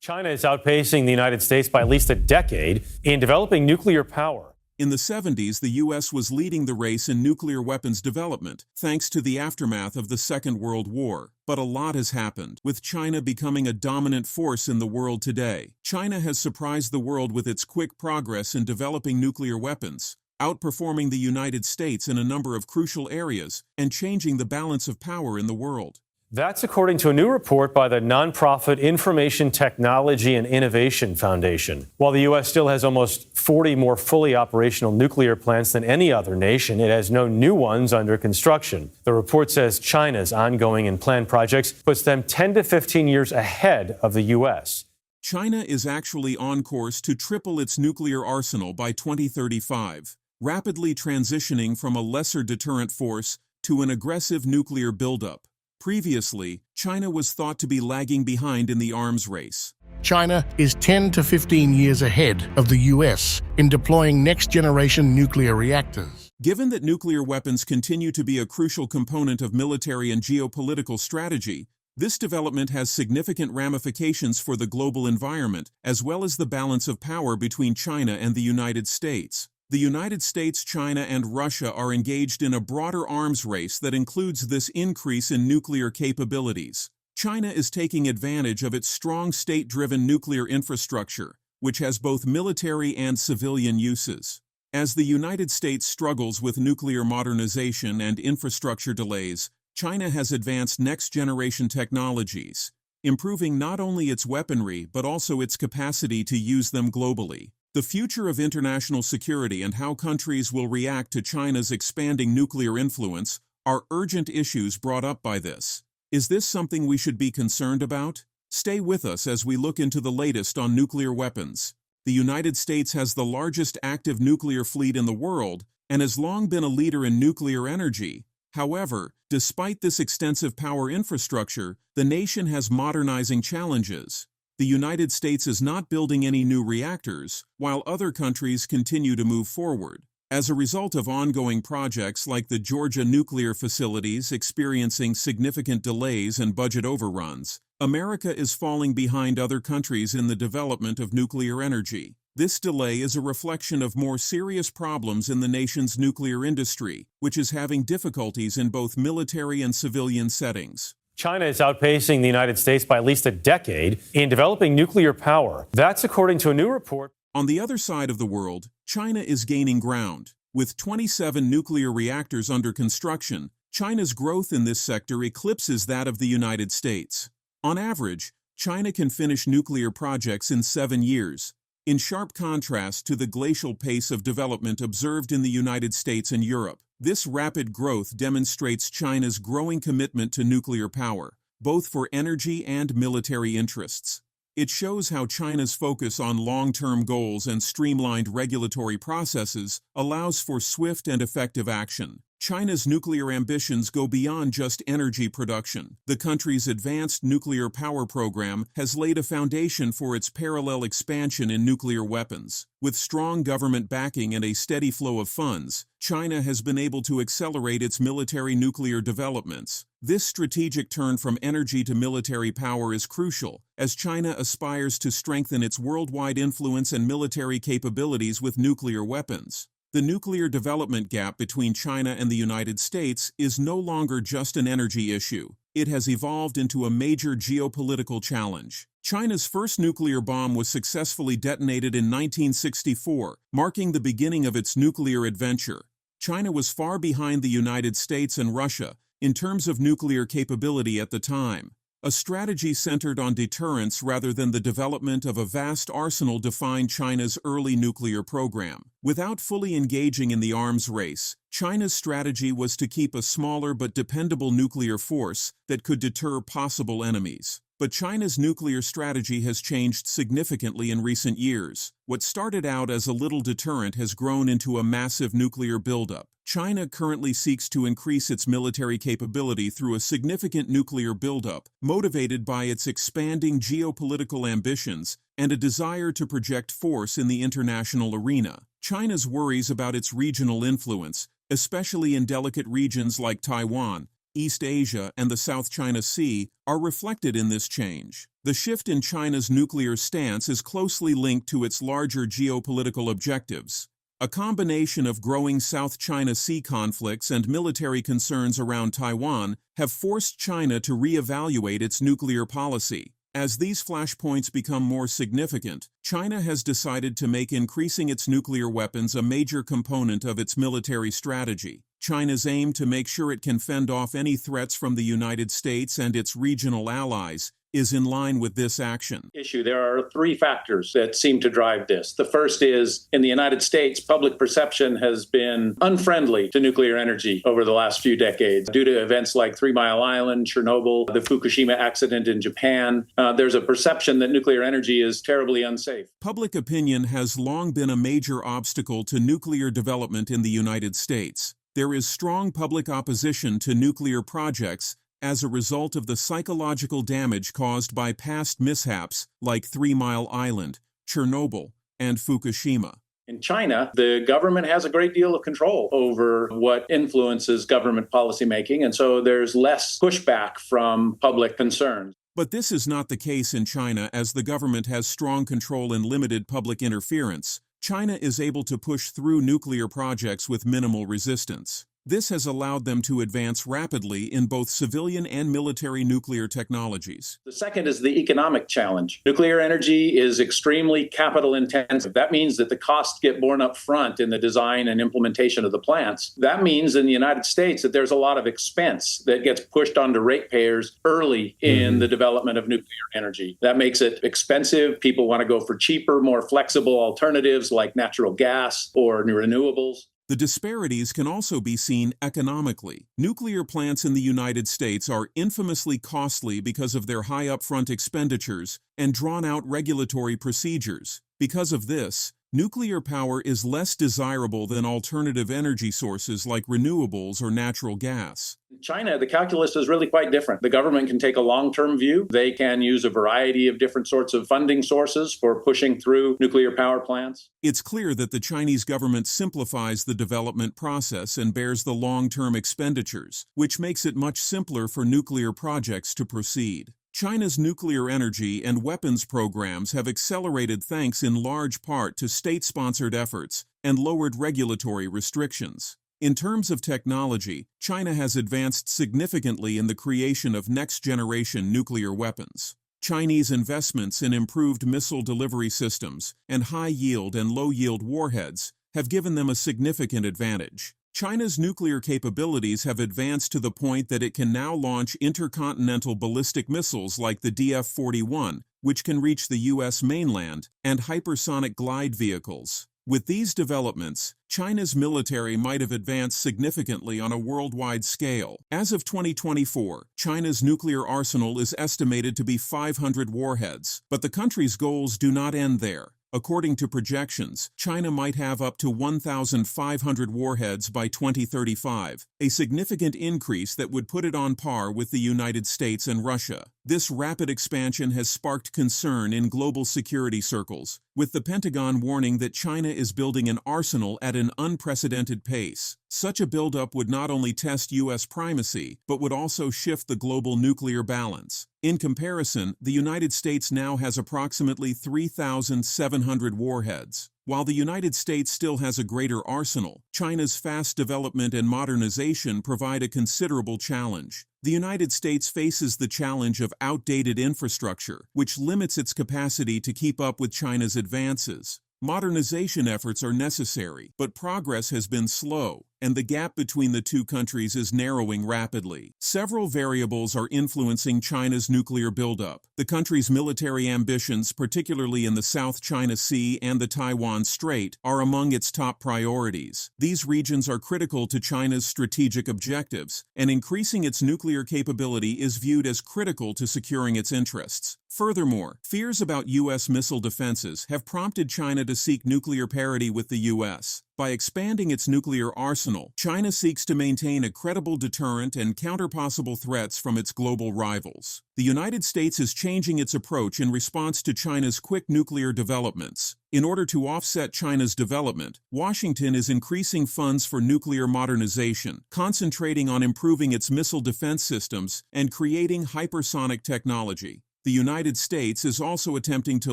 China is outpacing the United States by at least a decade in developing nuclear power. In the 70s, the U.S. was leading the race in nuclear weapons development, thanks to the aftermath of the Second World War. But a lot has happened, with China becoming a dominant force in the world today. China has surprised the world with its quick progress in developing nuclear weapons, outperforming the United States in a number of crucial areas, and changing the balance of power in the world. That's according to a new report by the nonprofit Information Technology and Innovation Foundation. While the U.S. still has almost 40 more fully operational nuclear plants than any other nation, it has no new ones under construction. The report says China's ongoing and planned projects puts them 10 to 15 years ahead of the U.S. China is actually on course to triple its nuclear arsenal by 2035, rapidly transitioning from a lesser deterrent force to an aggressive nuclear buildup. Previously, China was thought to be lagging behind in the arms race. China is 10 to 15 years ahead of the U.S. in deploying next-generation nuclear reactors. Given that nuclear weapons continue to be a crucial component of military and geopolitical strategy, this development has significant ramifications for the global environment, as well as the balance of power between China and the United States. The United States, China, and Russia are engaged in a broader arms race that includes this increase in nuclear capabilities. China is taking advantage of its strong state-driven nuclear infrastructure, which has both military and civilian uses. As the United States struggles with nuclear modernization and infrastructure delays, China has advanced next-generation technologies, improving not only its weaponry but also its capacity to use them globally. The future of international security and how countries will react to China's expanding nuclear influence are urgent issues brought up by this. Is this something we should be concerned about? Stay with us as we look into the latest on nuclear weapons. The United States has the largest active nuclear fleet in the world and has long been a leader in nuclear energy. However, despite this extensive power infrastructure, the nation has modernizing challenges. The United States is not building any new reactors, while other countries continue to move forward. As a result of ongoing projects like the Georgia nuclear facilities experiencing significant delays and budget overruns, America is falling behind other countries in the development of nuclear energy. This delay is a reflection of more serious problems in the nation's nuclear industry, which is having difficulties in both military and civilian settings. China is outpacing the United States by at least a decade in developing nuclear power. That's according to a new report. On the other side of the world, China is gaining ground. With 27 nuclear reactors under construction, China's growth in this sector eclipses that of the United States. On average, China can finish nuclear projects in 7 years, in sharp contrast to the glacial pace of development observed in the United States and Europe. This rapid growth demonstrates China's growing commitment to nuclear power, both for energy and military interests. It shows how China's focus on long-term goals and streamlined regulatory processes allows for swift and effective action. China's nuclear ambitions go beyond just energy production. The country's advanced nuclear power program has laid a foundation for its parallel expansion in nuclear weapons. With strong government backing and a steady flow of funds, China has been able to accelerate its military nuclear developments. This strategic turn from energy to military power is crucial, as China aspires to strengthen its worldwide influence and military capabilities with nuclear weapons. The nuclear development gap between China and the United States is no longer just an energy issue. It has evolved into a major geopolitical challenge. China's first nuclear bomb was successfully detonated in 1964, marking the beginning of its nuclear adventure. China was far behind the United States and Russia in terms of nuclear capability at the time. A strategy centered on deterrence rather than the development of a vast arsenal defined China's early nuclear program. Without fully engaging in the arms race, China's strategy was to keep a smaller but dependable nuclear force that could deter possible enemies. But China's nuclear strategy has changed significantly in recent years. What started out as a little deterrent has grown into a massive nuclear buildup. China currently seeks to increase its military capability through a significant nuclear buildup, motivated by its expanding geopolitical ambitions and a desire to project force in the international arena. China's worries about its regional influence, especially in delicate regions like Taiwan, East Asia, and the South China Sea are reflected in this change. The shift in China's nuclear stance is closely linked to its larger geopolitical objectives. A combination of growing South China Sea conflicts and military concerns around Taiwan have forced China to reevaluate its nuclear policy. As these flashpoints become more significant, China has decided to make increasing its nuclear weapons a major component of its military strategy. China's aim to make sure it can fend off any threats from the United States and its regional allies is in line with this action. There are three factors that seem to drive this. The first is, in the United States, public perception has been unfriendly to nuclear energy over the last few decades due to events like 3 Mile Island, Chernobyl, the Fukushima accident in Japan. There's a perception that nuclear energy is terribly unsafe. Public opinion has long been a major obstacle to nuclear development in the United States. There is strong public opposition to nuclear projects as a result of the psychological damage caused by past mishaps like 3 Mile Island, Chernobyl, and Fukushima. In China, the government has a great deal of control over what influences government policymaking, and so there's less pushback from public concerns. But this is not the case in China, as the government has strong control and limited public interference. China is able to push through nuclear projects with minimal resistance. This has allowed them to advance rapidly in both civilian and military nuclear technologies. The second is the economic challenge. Nuclear energy is extremely capital intensive. That means that the costs get borne up front in the design and implementation of the plants. That means in the United States that there's a lot of expense that gets pushed onto ratepayers early in the development of nuclear energy. That makes it expensive. People want to go for cheaper, more flexible alternatives like natural gas or renewables. The disparities can also be seen economically. Nuclear plants in the United States are infamously costly because of their high upfront expenditures and drawn-out regulatory procedures. Because of this, nuclear power is less desirable than alternative energy sources like renewables or natural gas. In China, the calculus is really quite different. The government can take a long-term view. They can use a variety of different sorts of funding sources for pushing through nuclear power plants. It's clear that the Chinese government simplifies the development process and bears the long-term expenditures, which makes it much simpler for nuclear projects to proceed. China's nuclear energy and weapons programs have accelerated thanks in large part to state-sponsored efforts and lowered regulatory restrictions. In terms of technology, China has advanced significantly in the creation of next-generation nuclear weapons. Chinese investments in improved missile delivery systems and high-yield and low-yield warheads have given them a significant advantage. China's nuclear capabilities have advanced to the point that it can now launch intercontinental ballistic missiles like the DF-41, which can reach the U.S. mainland, and hypersonic glide vehicles. With these developments, China's military might have advanced significantly on a worldwide scale. As of 2024, China's nuclear arsenal is estimated to be 500 warheads, but the country's goals do not end there. According to projections, China might have up to 1,500 warheads by 2035, a significant increase that would put it on par with the United States and Russia. This rapid expansion has sparked concern in global security circles, with the Pentagon warning that China is building an arsenal at an unprecedented pace. Such a buildup would not only test U.S. primacy, but would also shift the global nuclear balance. In comparison, the United States now has approximately 3,700 warheads. While the United States still has a greater arsenal, China's fast development and modernization provide a considerable challenge. The United States faces the challenge of outdated infrastructure, which limits its capacity to keep up with China's advances. Modernization efforts are necessary, but progress has been slow, and the gap between the two countries is narrowing rapidly. Several variables are influencing China's nuclear buildup. The country's military ambitions, particularly in the South China Sea and the Taiwan Strait, are among its top priorities. These regions are critical to China's strategic objectives, and increasing its nuclear capability is viewed as critical to securing its interests. Furthermore, fears about U.S. missile defenses have prompted China to seek nuclear parity with the U.S. By expanding its nuclear arsenal, China seeks to maintain a credible deterrent and counter possible threats from its global rivals. The United States is changing its approach in response to China's quick nuclear developments. In order to offset China's development, Washington is increasing funds for nuclear modernization, concentrating on improving its missile defense systems and creating hypersonic technology. The United States is also attempting to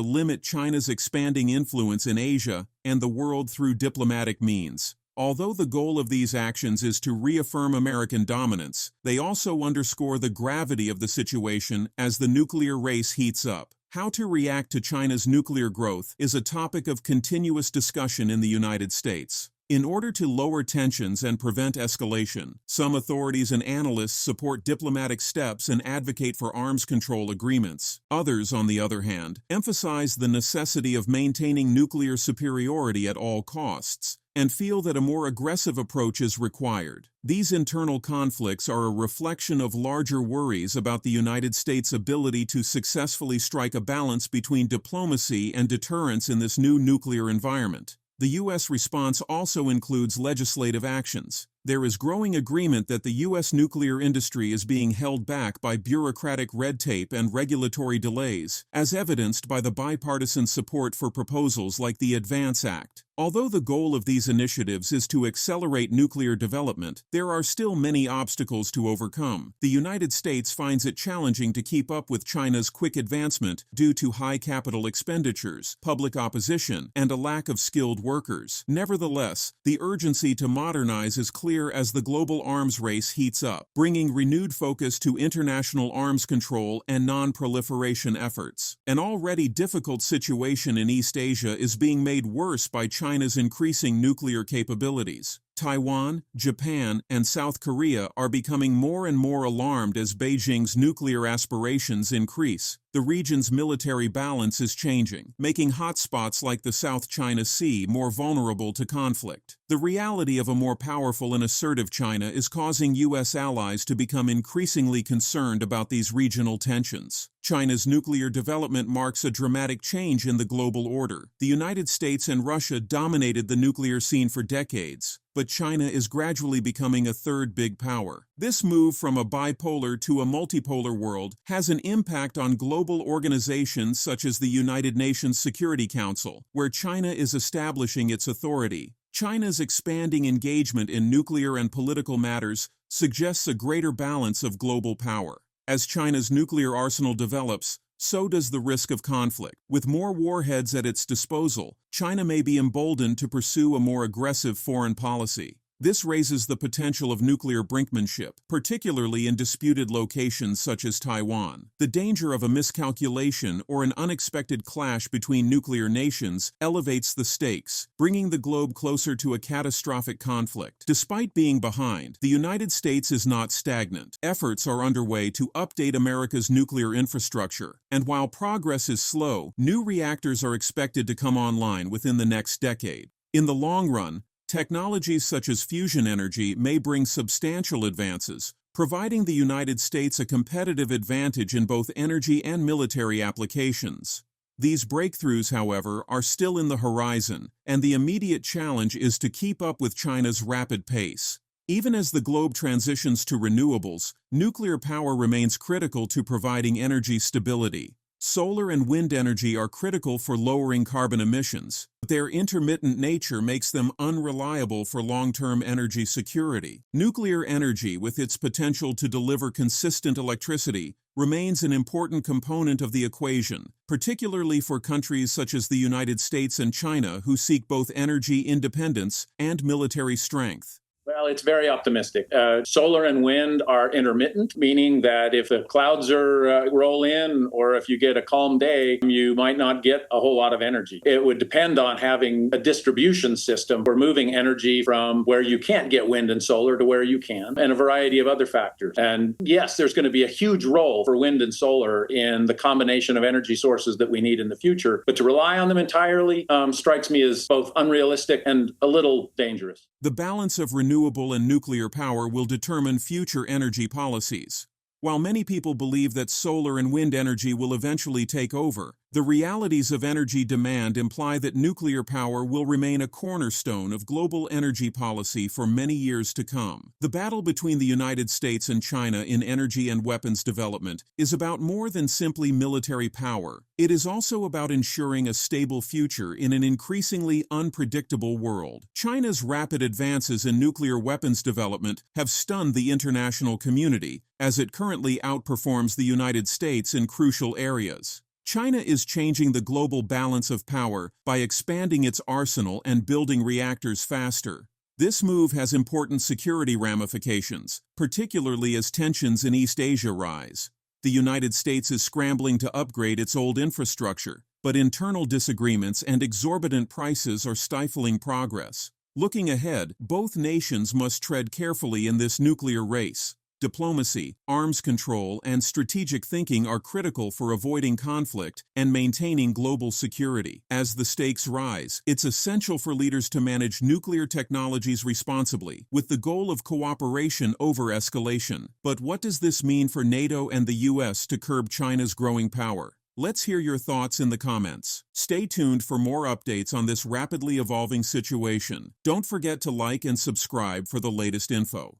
limit China's expanding influence in Asia and the world through diplomatic means. Although the goal of these actions is to reaffirm American dominance, they also underscore the gravity of the situation as the nuclear race heats up. How to react to China's nuclear growth is a topic of continuous discussion in the United States. In order to lower tensions and prevent escalation, some authorities and analysts support diplomatic steps and advocate for arms control agreements. Others, on the other hand, emphasize the necessity of maintaining nuclear superiority at all costs and feel that a more aggressive approach is required. These internal conflicts are a reflection of larger worries about the United States' ability to successfully strike a balance between diplomacy and deterrence in this new nuclear environment. The U.S. response also includes legislative actions. There is growing agreement that the U.S. nuclear industry is being held back by bureaucratic red tape and regulatory delays, as evidenced by the bipartisan support for proposals like the ADVANCE Act. Although the goal of these initiatives is to accelerate nuclear development, there are still many obstacles to overcome. The United States finds it challenging to keep up with China's quick advancement due to high capital expenditures, public opposition, and a lack of skilled workers. Nevertheless, the urgency to modernize is clear as the global arms race heats up, bringing renewed focus to international arms control and non-proliferation efforts. An already difficult situation in East Asia is being made worse by China's increasing nuclear capabilities. Taiwan, Japan, and South Korea are becoming more and more alarmed as Beijing's nuclear aspirations increase. The region's military balance is changing, making hotspots like the South China Sea more vulnerable to conflict. The reality of a more powerful and assertive China is causing U.S. allies to become increasingly concerned about these regional tensions. China's nuclear development marks a dramatic change in the global order. The United States and Russia dominated the nuclear scene for decades, but China is gradually becoming a third big power. This move from a bipolar to a multipolar world has an impact on global organizations such as the United Nations Security Council, where China is establishing its authority. China's expanding engagement in nuclear and political matters suggests a greater balance of global power. As China's nuclear arsenal develops, so does the risk of conflict. With more warheads at its disposal, China may be emboldened to pursue a more aggressive foreign policy. This raises the potential of nuclear brinkmanship, particularly in disputed locations such as Taiwan. The danger of a miscalculation or an unexpected clash between nuclear nations elevates the stakes, bringing the globe closer to a catastrophic conflict. Despite being behind, the United States is not stagnant. Efforts are underway to update America's nuclear infrastructure, and while progress is slow, new reactors are expected to come online within the next decade. In the long run, technologies such as fusion energy may bring substantial advances, providing the United States a competitive advantage in both energy and military applications. These breakthroughs, however, are still in the horizon, and the immediate challenge is to keep up with China's rapid pace. Even as the globe transitions to renewables, nuclear power remains critical to providing energy stability. Solar and wind energy are critical for lowering carbon emissions, but their intermittent nature makes them unreliable for long-term energy security. Nuclear energy, with its potential to deliver consistent electricity, remains an important component of the equation, particularly for countries such as the United States and China who seek both energy independence and military strength. Well, it's very optimistic. Solar and wind are intermittent, meaning that if the clouds roll in or if you get a calm day, you might not get a whole lot of energy. It would depend on having a distribution system for moving energy from where you can't get wind and solar to where you can, and a variety of other factors. And yes, there's going to be a huge role for wind and solar in the combination of energy sources that we need in the future. But to rely on them entirely strikes me as both unrealistic and a little dangerous. The balance of renewable and nuclear power will determine future energy policies. While many people believe that solar and wind energy will eventually take over, the realities of energy demand imply that nuclear power will remain a cornerstone of global energy policy for many years to come. The battle between the United States and China in energy and weapons development is about more than simply military power. It is also about ensuring a stable future in an increasingly unpredictable world. China's rapid advances in nuclear weapons development have stunned the international community, as it currently outperforms the United States in crucial areas. China is changing the global balance of power by expanding its arsenal and building reactors faster. This move has important security ramifications, particularly as tensions in East Asia rise. The United States is scrambling to upgrade its old infrastructure, but internal disagreements and exorbitant prices are stifling progress. Looking ahead, both nations must tread carefully in this nuclear race. Diplomacy, arms control, and strategic thinking are critical for avoiding conflict and maintaining global security. As the stakes rise, it's essential for leaders to manage nuclear technologies responsibly, with the goal of cooperation over escalation. But what does this mean for NATO and the U.S. to curb China's growing power? Let's hear your thoughts in the comments. Stay tuned for more updates on this rapidly evolving situation. Don't forget to like and subscribe for the latest info.